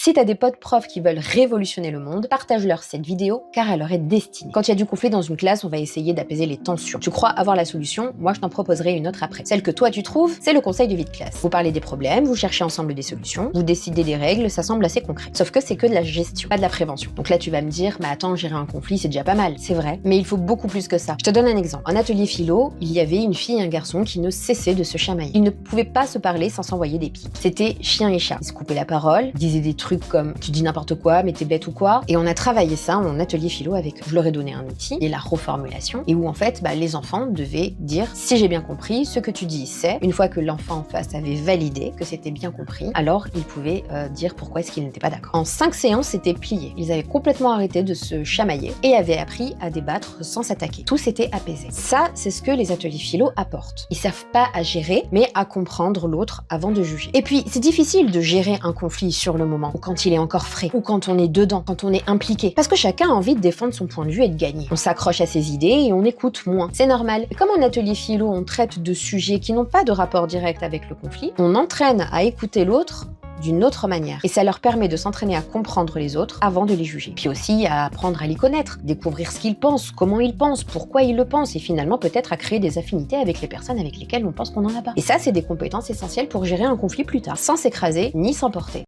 Si t'as des potes profs qui veulent révolutionner le monde, partage-leur cette vidéo car elle leur est destinée. Quand il y a du conflit dans une classe, on va essayer d'apaiser les tensions. Tu crois avoir la solution? Moi, je t'en proposerai une autre après. Celle que toi tu trouves, c'est le conseil de vie de classe. Vous parlez des problèmes, vous cherchez ensemble des solutions, vous décidez des règles, ça semble assez concret. Sauf que c'est que de la gestion, pas de la prévention. Donc là, tu vas me dire, mais attends, gérer un conflit, c'est déjà pas mal. C'est vrai, mais il faut beaucoup plus que ça. Je te donne un exemple. En atelier philo, il y avait une fille et un garçon qui ne cessaient de se chamailler. Ils ne pouvaient pas se parler sans s'envoyer des pics. C'était chien et chat. Ils se coupaient la parole, disaient des trucs comme tu dis n'importe quoi, mais t'es bête ou quoi. Et on a travaillé ça en atelier philo avec eux. Je leur ai donné un outil et la reformulation, et où en fait, les enfants devaient dire si j'ai bien compris, ce que tu dis c'est. Une fois que l'enfant en face avait validé que c'était bien compris, alors il pouvait dire pourquoi est-ce qu'il n'était pas d'accord. En 5 séances, c'était plié. Ils avaient complètement arrêté de se chamailler et avaient appris à débattre sans s'attaquer. Tout s'était apaisé. Ça, c'est ce que les ateliers philo apportent. Ils servent pas à gérer, mais à comprendre l'autre avant de juger. Et puis, c'est difficile de gérer un conflit sur le moment, ou quand il est encore frais, ou quand on est dedans, quand on est impliqué. Parce que chacun a envie de défendre son point de vue et de gagner. On s'accroche à ses idées et on écoute moins. C'est normal. Et comme en atelier philo, on traite de sujets qui n'ont pas de rapport direct avec le conflit, on entraîne à écouter l'autre d'une autre manière. Et ça leur permet de s'entraîner à comprendre les autres avant de les juger. Puis aussi à apprendre à les connaître, découvrir ce qu'ils pensent, comment ils pensent, pourquoi ils le pensent, et finalement peut-être à créer des affinités avec les personnes avec lesquelles on pense qu'on n'en a pas. Et ça, c'est des compétences essentielles pour gérer un conflit plus tard, sans s'écraser ni s'emporter.